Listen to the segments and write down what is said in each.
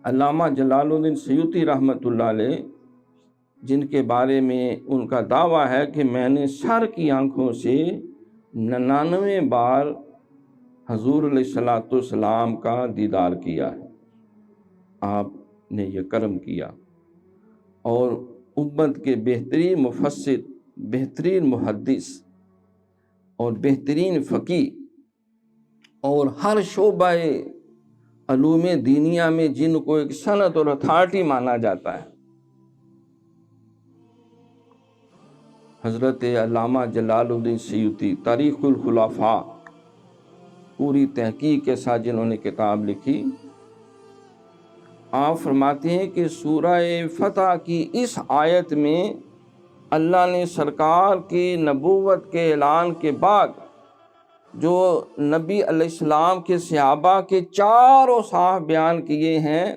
علامہ جلال الدین سیوطی رحمۃ اللہ علیہ، جن کے بارے میں ان کا دعویٰ ہے کہ میں نے سر کی آنکھوں سے 99 بار حضور علیہ الصلوۃ والسلام کا دیدار کیا ہے، آپ نے یہ کرم کیا، اور امت کے بہترین مفسر، بہترین محدث اور بہترین فقیہ، اور ہر شعبہ علوم دینیہ میں جن کو ایک سند اور اتھارٹی مانا جاتا ہے، حضرت علامہ جلال الدین سیوطی تاریخ الخلفاء پوری تحقیق کے ساتھ جنہوں نے کتاب لکھی، آپ فرماتے ہیں کہ سورہ فتح کی اس آیت میں اللہ نے سرکار کی نبوت کے اعلان کے بعد جو نبی علیہ السلام کے صحابہ کے 4 اوصاف بیان کیے ہیں،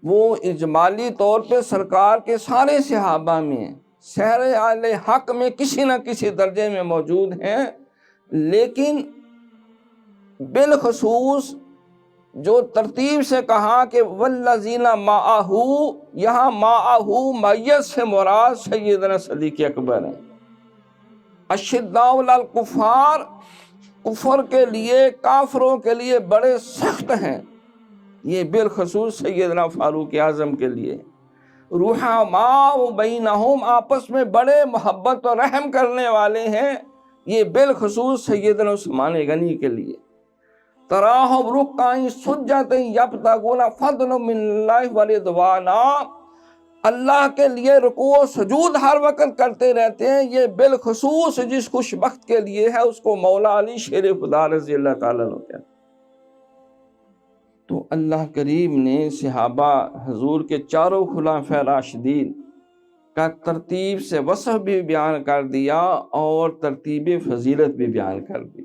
وہ اجمالی طور پہ سرکار کے سارے صحابہ میں، سیر اہل حق میں کسی نہ کسی درجے میں موجود ہیں، لیکن بالخصوص جو ترتیب سے کہا کہ والذین معہ، یہاں معہ معیت سے مراد سیدنا صدیق اکبر ہیں۔ اشداء علی الکفار، کفر کے لیے، کافروں کے لیے بڑے سخت ہیں، یہ بالخصوص سیدنا فاروق اعظم کے لیے۔ رحماء بینہم، آپس میں بڑے محبت اور رحم کرنے والے ہیں، یہ بالخصوص سیدنا عثمان غنی کے لیے۔ تراہم رکعا سجدا یبتغون فضلا من اللہ ورضوانا، اللہ کے لیے رکوع و سجود ہر وقت کرتے رہتے ہیں، یہ بالخصوص جس خوش بخت کے لیے ہے، اس کو مولا علی شیر خدا رضی اللہ تعالیٰ عنہ کہتے ہیں۔ تو اللہ کریم نے صحابہ حضور کے 4 خلفائے راشدین کا ترتیب سے وصف بھی بیان کر دیا اور ترتیب فضیلت بھی بیان کر دی۔